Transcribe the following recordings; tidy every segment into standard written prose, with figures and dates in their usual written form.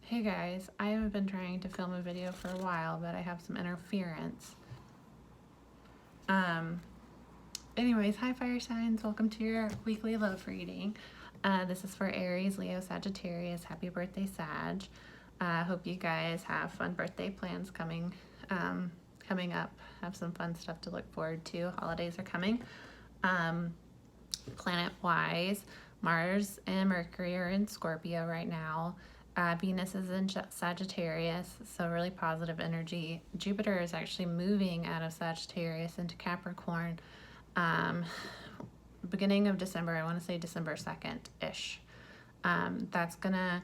Hey guys, I haven't been trying to film a video for a while, but I have some interference. Um, Anyways, hi fire signs, welcome to your weekly love reading. This is for Aries, Leo, Sagittarius. Happy birthday, Sag. Hope you guys have fun birthday plans coming up. Have some fun stuff to look forward to. Holidays are coming. Planet-wise, Mars and Mercury are in Scorpio right now. Venus is in Sagittarius, so really positive energy. Jupiter is actually moving out of Sagittarius into Capricorn. Beginning of December, I want to say December 2nd-ish. That's gonna,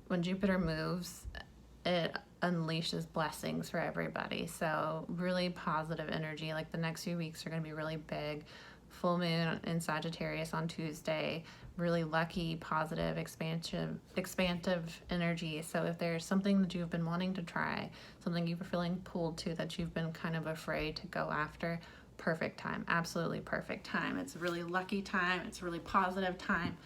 when Jupiter moves, it unleashes blessings for everybody. So really positive energy. Like the next few weeks are going to be really big. Full moon in Sagittarius on Tuesday. Really lucky, positive, expansive energy. So if there's something that you've been wanting to try, something you've been feeling pulled to that you've been kind of afraid to go after, perfect time. Absolutely perfect time. It's a really lucky time. It's a really positive time.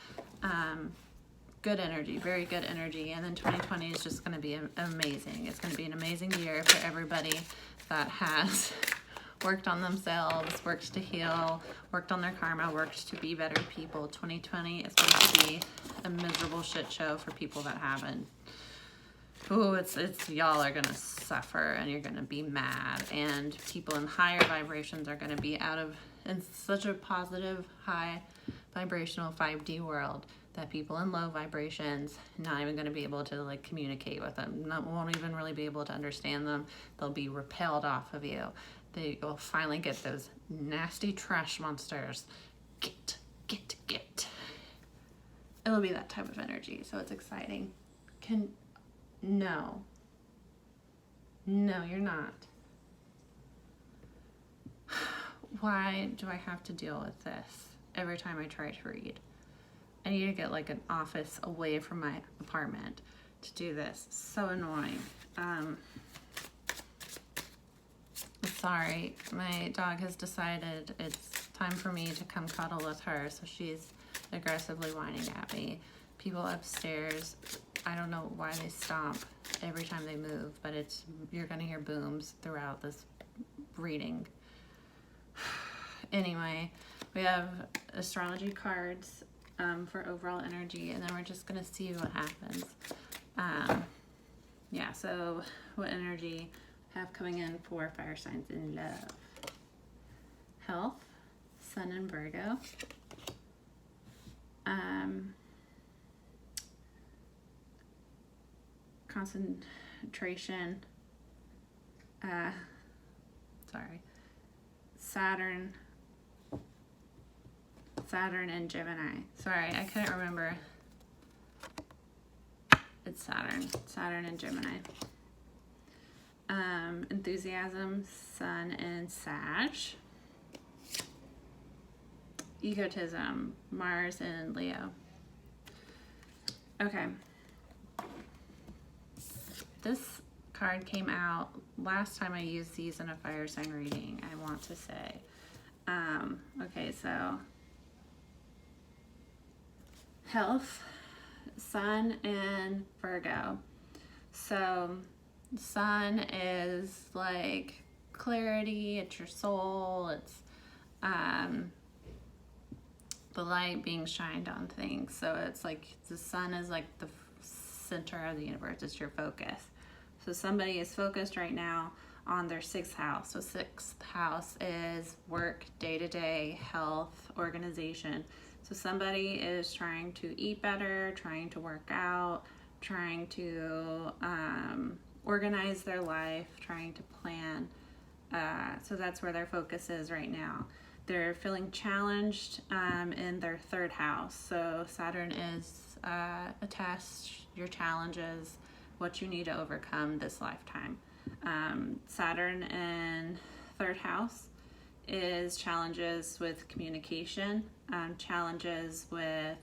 Good energy, very good energy. And then 2020 is just going to be amazing. It's going to be an amazing year for everybody that has worked on themselves, worked to heal, worked on their karma, worked to be better people. 2020 is going to be a miserable shit show for people that haven't. Ooh, it's y'all are going to suffer and you're going to be mad. And people in higher vibrations are going to be in such a positive, high vibrational 5D world that people in low vibrations not even going to be able to like communicate with them, won't even really be able to understand them. They'll be repelled off of you. They will finally get those nasty trash monsters. Get. It'll be that type of energy, so it's exciting. No, you're not. Why do I have to deal with this every time I try to read? I need to get like an office away from my apartment to do this. So annoying. Sorry, my dog has decided it's time for me to come cuddle with her, so she's aggressively whining at me. People upstairs, I don't know why they stomp every time they move, but you're gonna hear booms throughout this reading. Anyway, we have astrology cards for overall energy, and then we're just gonna see what happens. So what energy have coming in for fire signs in love? Health, Sun in Virgo. Concentration. Saturn and Gemini. Sorry, I couldn't remember. It's Saturn and Gemini. Enthusiasm, Sun and Sag. Egotism, Mars and Leo. Okay. This card came out last time I used these in a fire sign reading, I want to say. Okay, so health, Sun and Virgo. So Sun is like clarity, it's your soul, it's the light being shined on things. So it's like the sun is like the center of the universe, it's your focus. So somebody is focused right now on their 6th house. So 6th house is work, day-to-day, health, organization. So somebody is trying to eat better, trying to work out, trying to organize their life, trying to plan. So that's where their focus is right now. They're feeling challenged in their 3rd house. So Saturn is a test, your challenges, what you need to overcome this lifetime. Saturn in 3rd house is challenges with communication, challenges with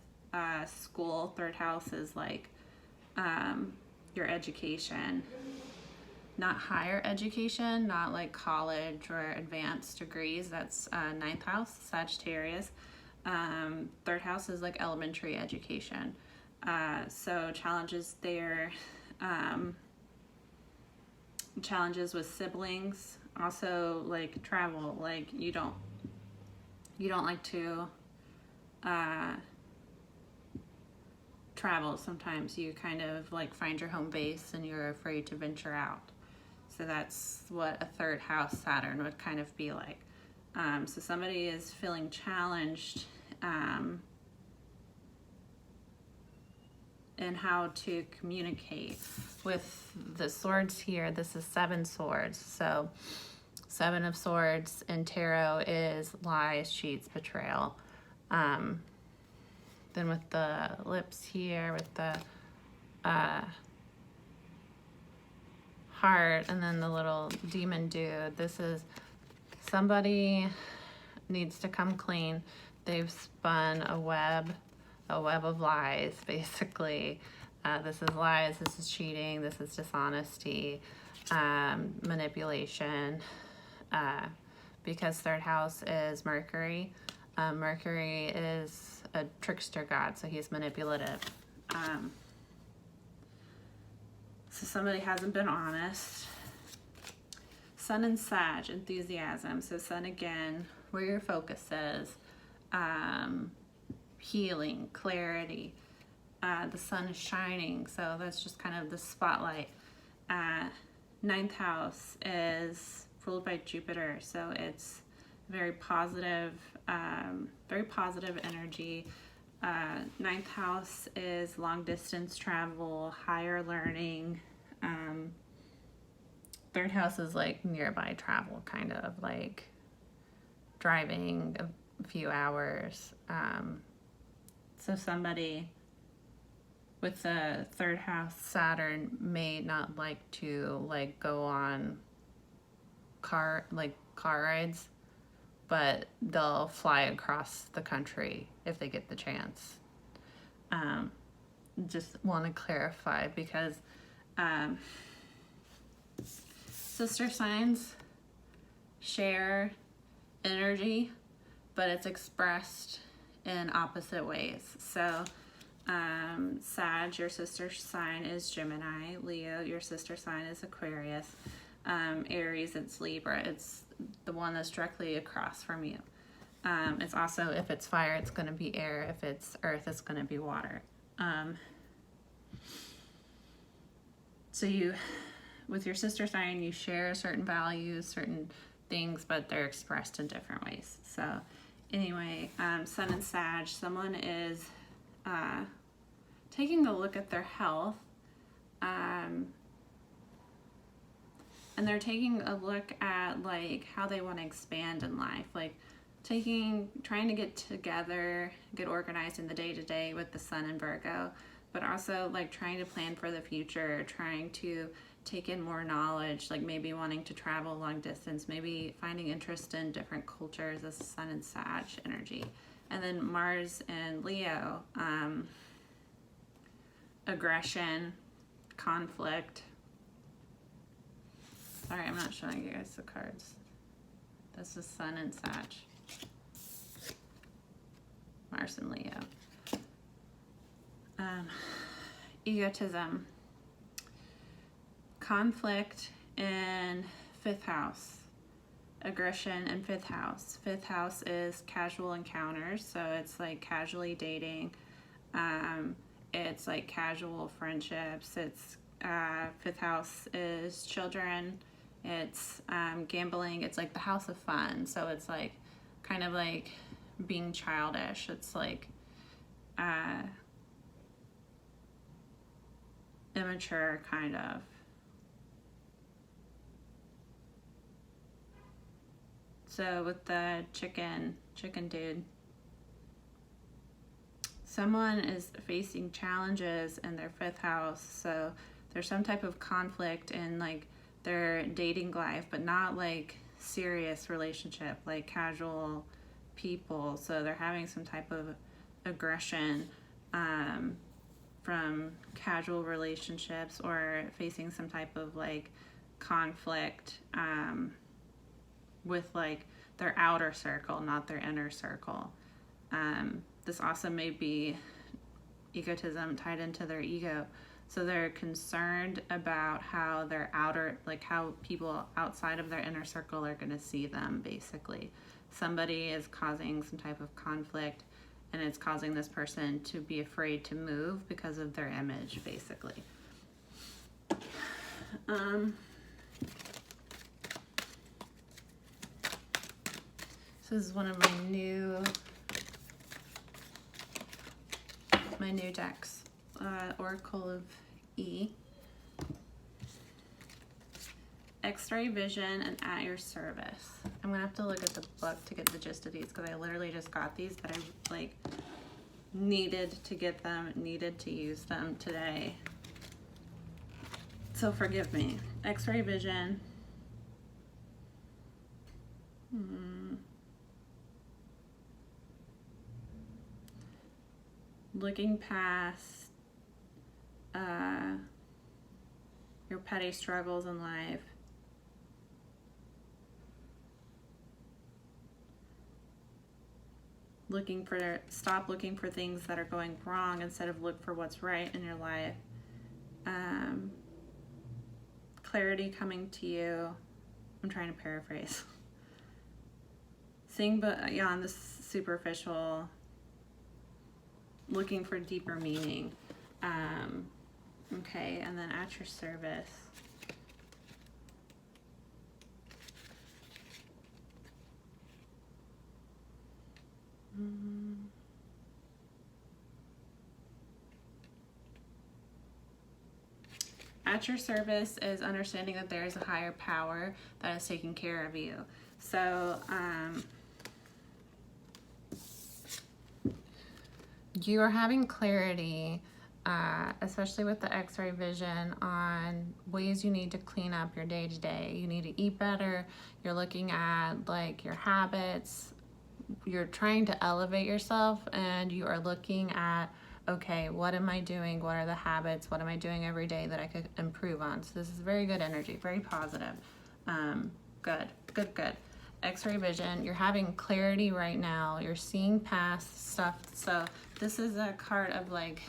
school. 3rd house is like your education, not higher education, not like college or advanced degrees. That's 9th house, Sagittarius. 3rd house is like elementary education. So challenges there challenges with siblings, also like travel, like you don't like to travel. Sometimes you kind of like find your home base and you're afraid to venture out. So that's what a third house Saturn would kind of be like. So somebody is feeling challenged in how to communicate. With the swords here, this is 7 swords. So 7 of swords in tarot is lies, cheats, betrayal. Then with the lips here, with the heart, and then the little demon dude, this is somebody needs to come clean. They've spun a web of lies, basically. This is lies, this is cheating, this is dishonesty, manipulation, because third house is Mercury. Mercury is a trickster god, so he's manipulative. So somebody hasn't been honest. Sun and Sag, enthusiasm. So Sun again, where your focus is, healing, clarity. The sun is shining, so that's just kind of the spotlight. 9th house is ruled by Jupiter, so it's very positive energy. 9th house is long distance travel, higher learning. 3rd house is like nearby travel, kind of like driving a few hours. So somebody with the 3rd house Saturn may not like to like go on car rides, but they'll fly across the country if they get the chance. Just want to clarify because sister signs share energy, but it's expressed in opposite ways. So Sag, your sister sign is Gemini. Leo, your sister sign is Aquarius. Aries, it's Libra. It's the one that's directly across from you. It's also, if it's fire, it's going to be air. If it's earth, it's going to be water. So you, with your sister sign, you share certain values, certain things, but they're expressed in different ways. So anyway, Sun and Sag, someone is taking a look at their health, and they're taking a look at like how they want to expand in life, like trying to get together, get organized in the day-to-day with the Sun in Virgo, but also like trying to plan for the future, trying to take in more knowledge, like maybe wanting to travel long distance, maybe finding interest in different cultures as Sun and Sag energy. And then Mars and Leo, aggression, conflict. Sorry, I'm not showing you guys the cards. This is Sun and Sag. Mars and Leo. Egotism. Conflict in 5th house. Aggression in 5th house. 5th house is casual encounters, so it's like casually dating. It's like casual friendships. It's 5th house is children. It's gambling. It's like the house of fun. So it's like kind of like being childish. It's like immature kind of. So with the chicken dude, someone is facing challenges in their 5th house. So there's some type of conflict in like their dating life, but not like serious relationship, like casual people. So they're having some type of aggression from casual relationships, or facing some type of like conflict with like their outer circle, not their inner circle. This also may be egotism tied into their ego. So they're concerned about how their how people outside of their inner circle are going to see them, basically. Somebody is causing some type of conflict, and it's causing this person to be afraid to move because of their image, basically. So this is one of my new decks, Oracle of E, X-ray Vision, and At Your Service. I'm gonna have to look at the book to get the gist of these because I literally just got these, but I needed to get them, needed to use them today. So forgive me. X-ray Vision. Looking past your petty struggles in life. Stop looking for things that are going wrong, instead of look for what's right in your life. Clarity coming to you. I'm trying to paraphrase. Seeing beyond the superficial, looking for deeper meaning. Okay, and then At Your Service. At your service is understanding that there is a higher power that is taking care of you. So, you are having clarity, especially with the X-ray Vision, on ways you need to clean up your day-to-day. You need to eat better. You're looking at like your habits. You're trying to elevate yourself, and you are looking at, okay, what am I doing? What are the habits? What am I doing every day that I could improve on? So this is very good energy, very positive. Good. X-ray Vision, you're having clarity right now. You're seeing past stuff. So this is a card of like,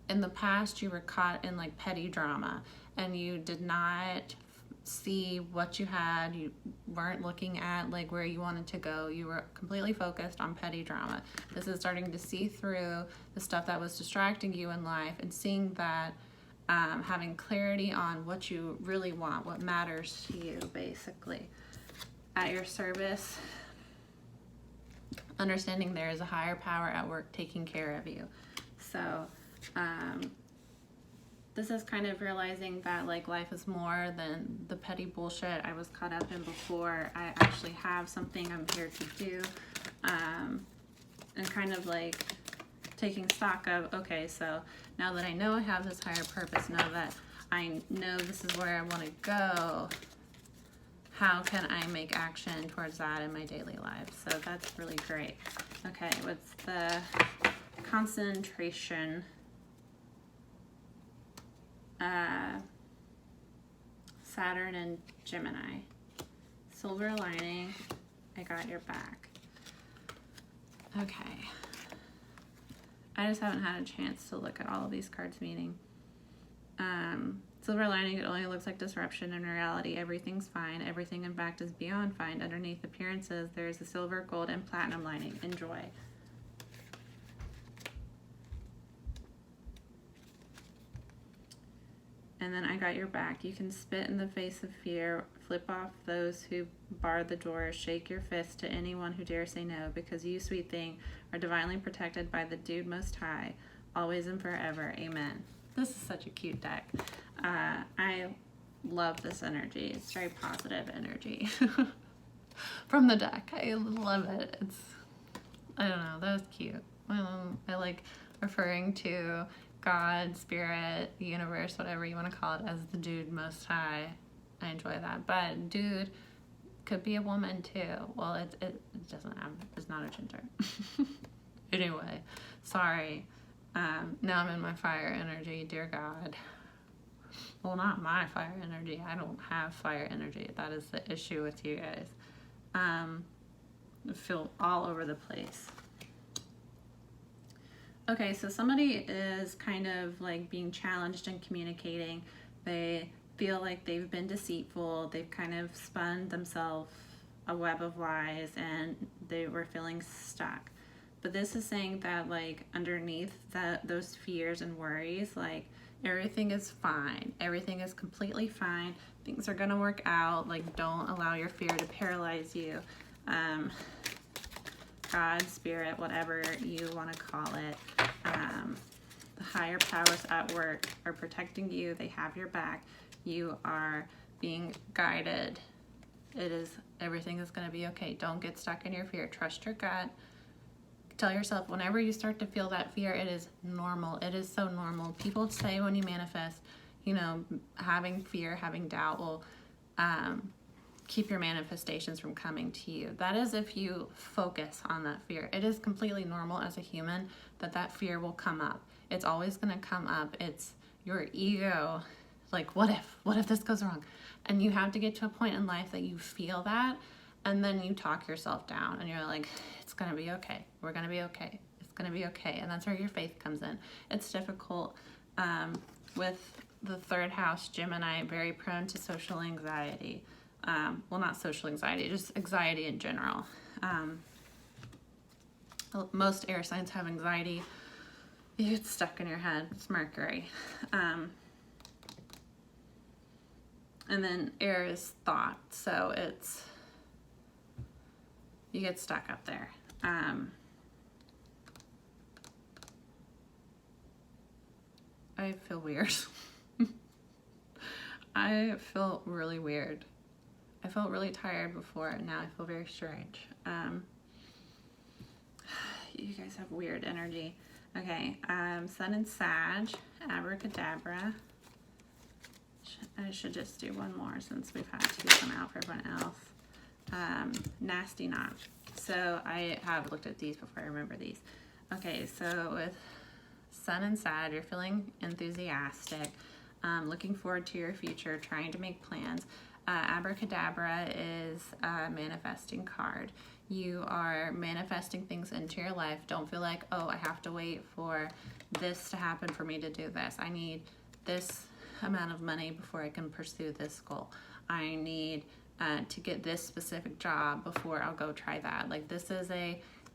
in the past you were caught in like petty drama and you did not see what you had. You weren't looking at like where you wanted to go. You were completely focused on petty drama. This is starting to see through the stuff that was distracting you in life and seeing that, having clarity on what you really want, what matters to you, basically. At your service, understanding there is a higher power at work taking care of you. So this is kind of realizing that like life is more than the petty bullshit I was caught up in before. I actually have something I'm here to do, and kind of like taking stock of, okay, so now that I know I have this higher purpose, now that I know this is where I want to go, how can I make action towards that in my daily life? So that's really great. Okay, what's the concentration? Saturn and Gemini. Silver lining, I got your back. Okay. I just haven't had a chance to look at all of these cards' meaning. Silver lining, it only looks like disruption. In reality, everything's fine. Everything, in fact, is beyond fine. Underneath appearances, there is a silver, gold, and platinum lining. Enjoy. And then I got your back. You can spit in the face of fear, flip off those who bar the door, shake your fist to anyone who dare say no, because you, sweet thing, are divinely protected by the Dude Most High, always and forever. Amen. This is such a cute deck. I love this energy. It's very positive energy from the deck. I love it. I don't know, that was cute. I like referring to God, spirit, the universe, whatever you want to call it, as the Dude Most High. I enjoy that. But dude could be a woman too. Well, it doesn't have, it's not a gender. Anyway, sorry. Now I'm in my fire energy, dear God. Well, not my fire energy. I don't have fire energy. That is the issue with you guys. I feel all over the place. Okay, so somebody is kind of like being challenged in communicating. They feel like they've been deceitful. They've kind of spun themselves a web of lies and they were feeling stuck. But this is saying that like underneath that those fears and worries, like everything is fine. Everything is completely fine. Things are gonna work out. Like don't allow your fear to paralyze you. God, spirit, whatever you want to call it. The higher powers at work are protecting you. They have your back. You are being guided. Everything is going to be okay. Don't get stuck in your fear. Trust your gut. Tell yourself whenever you start to feel that fear, it is normal. It is so normal. People say when you manifest, you know, having fear, having doubt will keep your manifestations from coming to you. That is if you focus on that fear. It is completely normal as a human that fear will come up. It's always going to come up. It's your ego. Like, what if this goes wrong? And you have to get to a point in life that you feel that, and then you talk yourself down and you're like, it's going to be okay. We're going to be okay. It's going to be okay. And that's where your faith comes in. It's difficult with the third house, Gemini, very prone to social anxiety. Well, not social anxiety, just anxiety in general. Most air signs have anxiety. You get stuck in your head. It's Mercury. And then air is thought. So you get stuck up there. I feel weird. I feel really weird. I felt really tired before, and now I feel very strange. You guys have weird energy. Okay, Sun and Sag, Abracadabra. I should just do one more since we've had two come out for everyone else. Nasty Knot. So I have looked at these before I remember these. Okay, so with Sun and Sag, you're feeling enthusiastic, looking forward to your future, trying to make plans. Abracadabra is a manifesting card. You are manifesting things into your life. Don't feel like, oh, I have to wait for this to happen for me to do this. I need this amount of money before I can pursue this goal. I need to get this specific job before I'll go try that. Like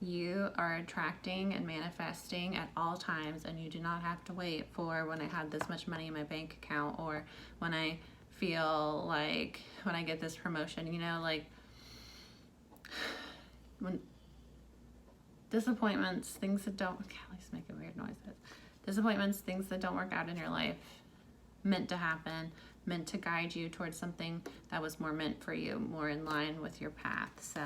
you are attracting and manifesting at all times, and you do not have to wait for when I have this much money in my bank account, or when I feel like when I get this promotion, you know, like when disappointments, things that don't, Callie's making weird noises. Disappointments, things that don't work out in your life, meant to happen, meant to guide you towards something that was more meant for you, more in line with your path. So,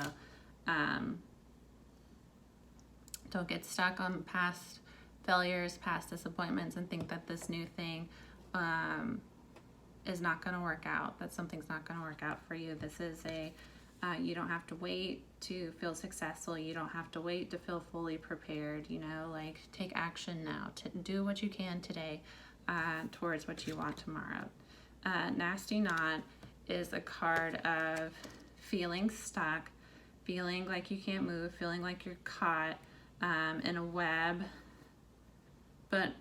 don't get stuck on past failures, past disappointments, and think that this new thing, is not going to work out, that something's not going to work out for you. This is you don't have to wait to feel successful. You don't have to wait to feel fully prepared, you know, like take action now to do what you can today towards what you want tomorrow. Nasty Knot is a card of feeling stuck, feeling like you can't move, feeling like you're caught in a web, but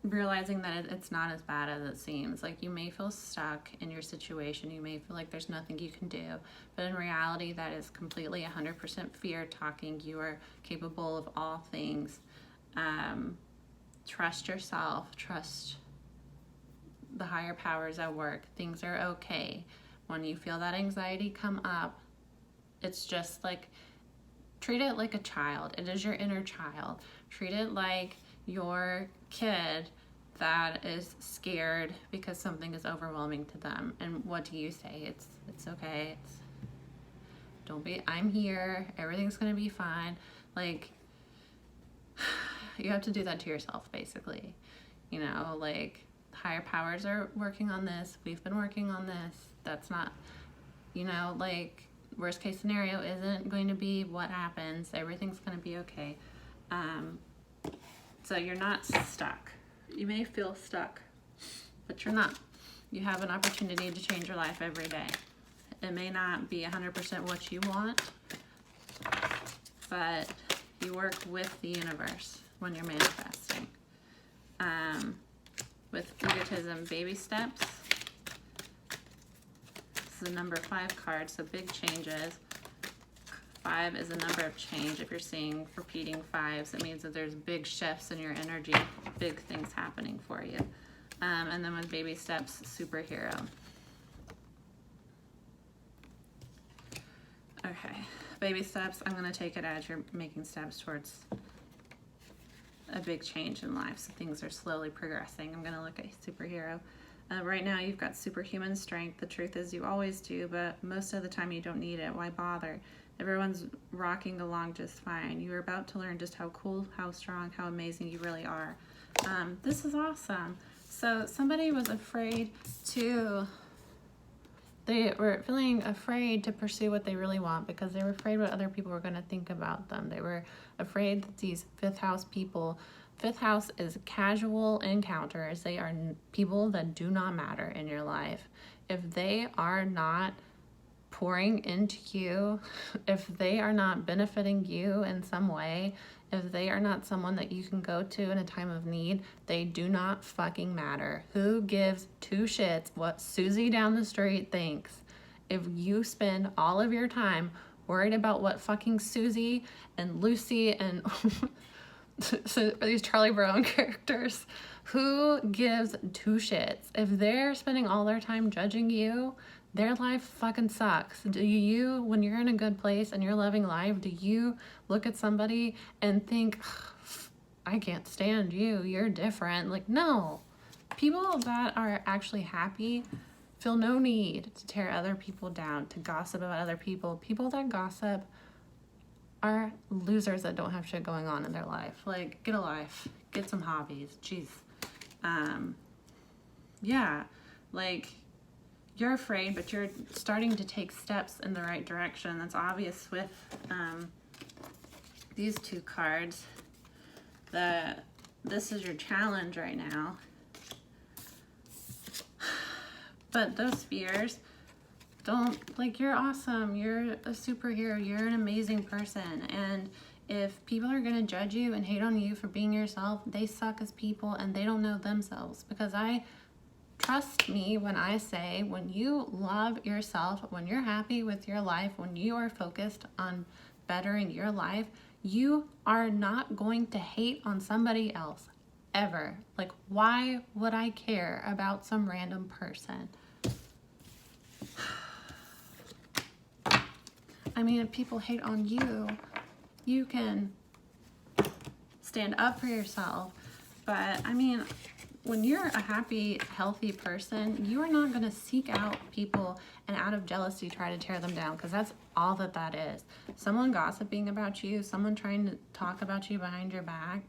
realizing that it's not as bad as it seems. Like you may feel stuck in your situation, you may feel like there's nothing you can do, but in reality that is completely 100% fear talking. You are capable of all things. Trust yourself, trust the higher powers at work. Things are okay. When you feel that anxiety come up, it's just like, treat it like a child. It is your inner child. Treat it like your kid that is scared because something is overwhelming to them. And what do you say? It's okay. I'm here. Everything's gonna be fine. Like, you have to do that to yourself, basically. You know, like, higher powers are working on this. We've been working on this. That's not, you know, like, worst case scenario isn't going to be what happens. Everything's going to be okay. So you're not stuck. You may feel stuck, but you're not. You have an opportunity to change your life every day. It may not be 100% what you want, but you work with the universe. when you're manifesting. With egotism, baby steps. This is a number 5 card, so big changes. 5 is a number of change. If you're seeing repeating 5s, it means that there's big shifts in your energy, big things happening for you. And then with baby steps, superhero. Okay, baby steps, I'm going to take it as you're making steps towards a big change in life, so things are slowly progressing. I'm going to look at superhero. Right now you've got superhuman strength. The truth is you always do, but most of the time you don't need it. Why bother? Everyone's rocking along just fine. You're about to learn just how cool, how strong, how amazing you really are. This is awesome. So somebody was afraid to, they were feeling afraid to pursue what they really want because they were afraid what other people were going to think about them. They were afraid that these 5th house people, 5th house is casual encounters. They are people that do not matter in your life. If they are not pouring into you, if they are not benefiting you in some way, if they are not someone that you can go to in a time of need, they do not fucking matter. Who gives 2 shits what Susie down the street thinks? If you spend all of your time worried about what fucking Susie and Lucy and so these Charlie Brown characters, who gives 2 shits? If they're spending all their time judging you, their life fucking sucks. Do you, when you're in a good place and you're loving life, do you look at somebody and think, I can't stand you, you're different? Like, no. People that are actually happy feel no need to tear other people down, to gossip about other people. People that gossip are losers that don't have shit going on in their life. Like, get a life. Get some hobbies. Jeez. Yeah. Like, you're afraid, but you're starting to take steps in the right direction. That's obvious with these 2 cards. This is your challenge right now. But those fears, don't, like, you're awesome. You're a superhero. You're an amazing person. And if people are going to judge you and hate on you for being yourself, they suck as people and they don't know themselves. Because trust me when I say, when you love yourself, when you're happy with your life, when you are focused on bettering your life, you are not going to hate on somebody else, ever. Like, why would I care about some random person? I mean, if people hate on you, you can stand up for yourself. But, I mean, when you're a happy, healthy person, you are not going to seek out people and out of jealousy try to tear them down, because that's all that is. Someone gossiping about you, someone trying to talk about you behind your back,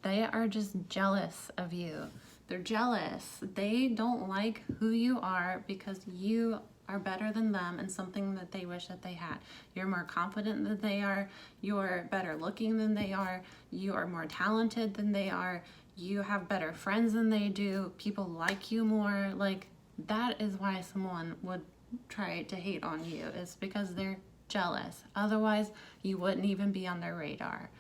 they are just jealous of you. They're jealous. They don't like who you are because you are better than them and something that they wish that they had. You're more confident than they are. You're better looking than they are. You are more talented than they are. You have better friends than they do. People like you more. Like, that is why someone would try to hate on you. It's because they're jealous. Otherwise, you wouldn't even be on their radar.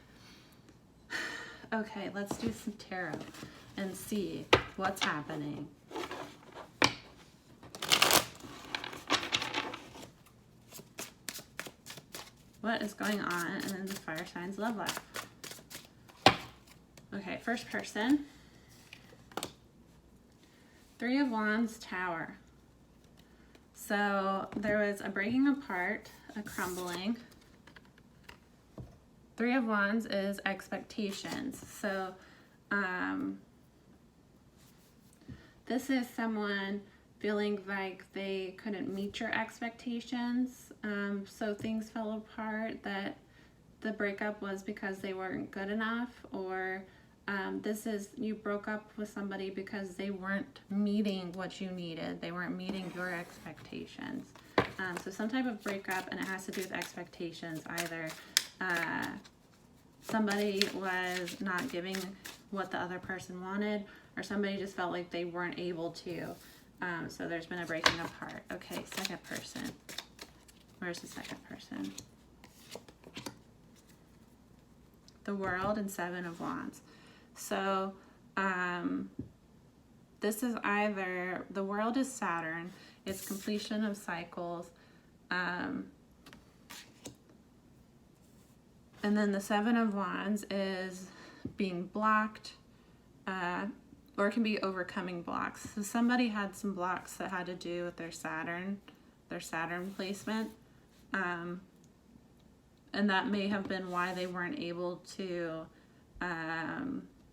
Okay, let's do some tarot and see what's happening. What is going on? And then the fire signs love life. Okay, first person. 3 of Wands, Tower. So there was a breaking apart, a crumbling. 3 of Wands is expectations. So this is someone feeling like they couldn't meet your expectations. So things fell apart, that the breakup was because they weren't good enough, or this is you broke up with somebody because they weren't meeting what you needed. They weren't meeting your expectations. So some type of breakup, and it has to do with expectations. Either somebody was not giving what the other person wanted, or somebody just felt like they weren't able to. So there's been a breaking apart. Okay, second person. Where's the second person? the World, and Seven of Wands. So this is either, the World is Saturn, it's completion of cycles, and then the Seven of Wands is being blocked, or it can be overcoming blocks. So somebody had some blocks that had to do with their Saturn placement. And that may have been why they weren't able to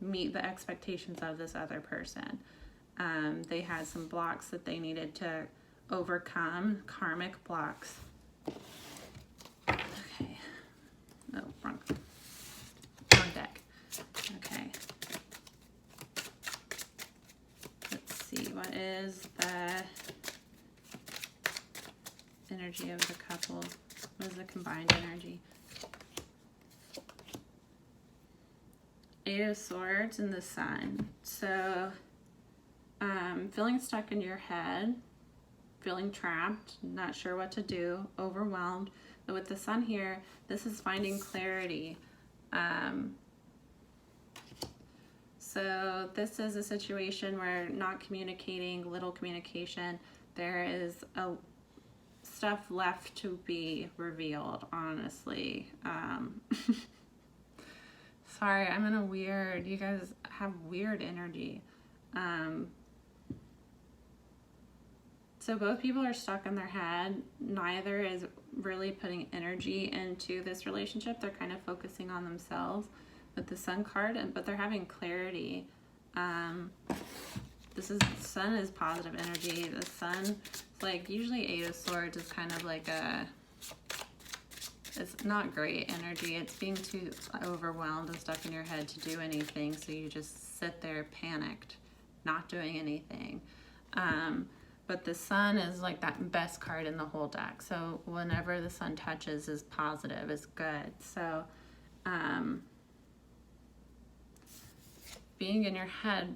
meet the expectations of this other person. They had some blocks that they needed to overcome, karmic blocks. Okay. No, wrong deck. Okay. Let's see, what is the energy of the couple? What is the combined energy? Eight of Swords and the Sun. So, feeling stuck in your head, feeling trapped, not sure what to do, overwhelmed. But with the Sun here, this is finding clarity. So this is a situation where not communicating, little communication, there is stuff left to be revealed, honestly. Sorry, I'm in a weird, you guys have weird energy. So both people are stuck in their head. Neither is really putting energy into this relationship. They're kind of focusing on themselves with the Sun card, but they're having clarity. Sun is positive energy. The Sun, like, usually Eight of Swords is kind of like it's not great energy. It's being too overwhelmed and stuck in your head to do anything, so you just sit there panicked, not doing anything. But the Sun is like that best card in the whole deck. So whenever the Sun touches is positive, is good. So being in your head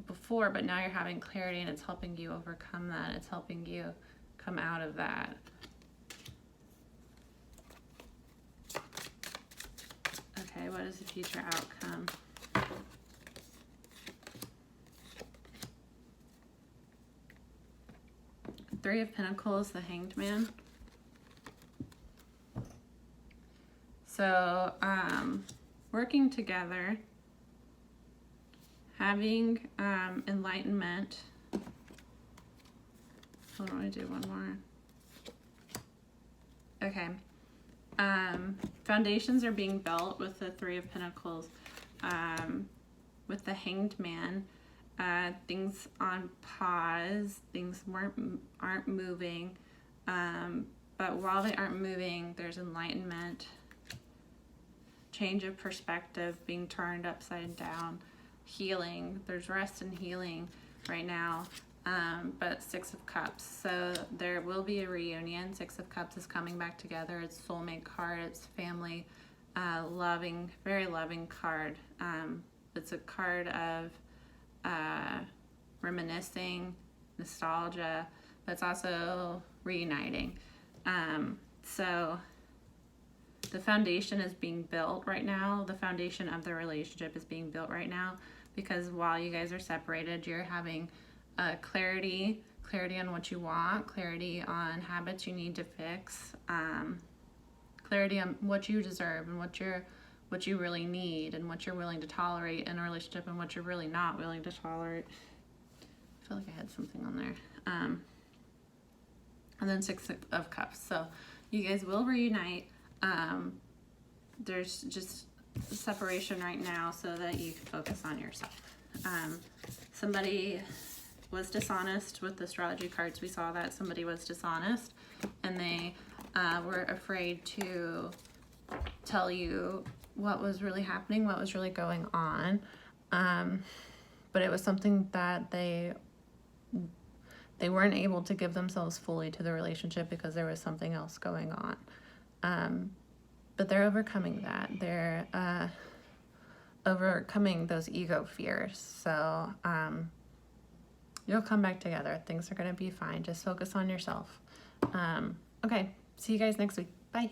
before, but now you're having clarity and it's helping you overcome that. It's helping you come out of that. Okay, what is the future outcome? Three of Pentacles, the Hanged Man. So, working together, having enlightenment. Hold on, I do one more. Okay. Foundations are being built with the Three of Pentacles. With the Hanged Man, things on pause, things aren't moving, but while they aren't moving, there's enlightenment, change of perspective, being turned upside down, healing. There's rest and healing right now. But Six of Cups, so there will be a reunion. Six of Cups is coming back together. It's soulmate card, it's family, loving, very loving card. It's a card of reminiscing, nostalgia, but it's also reuniting. So the foundation is being built right now. The foundation of the relationship is being built right now, because while you guys are separated, you're having clarity on what you want, clarity on habits you need to fix, clarity on what you deserve and what you really need and what you're willing to tolerate in a relationship and what you're really not willing to tolerate. I feel like I had something on there. And then Six of Cups. So you guys will reunite. There's just separation right now so that you can focus on yourself. Somebody was dishonest with the astrology cards. We saw that somebody was dishonest and they were afraid to tell you what was really happening, what was really going on. But it was something that they weren't able to give themselves fully to the relationship because there was something else going on. But they're overcoming that. They're overcoming those ego fears. So you'll come back together. Things are going to be fine. Just focus on yourself. Okay, see you guys next week. Bye.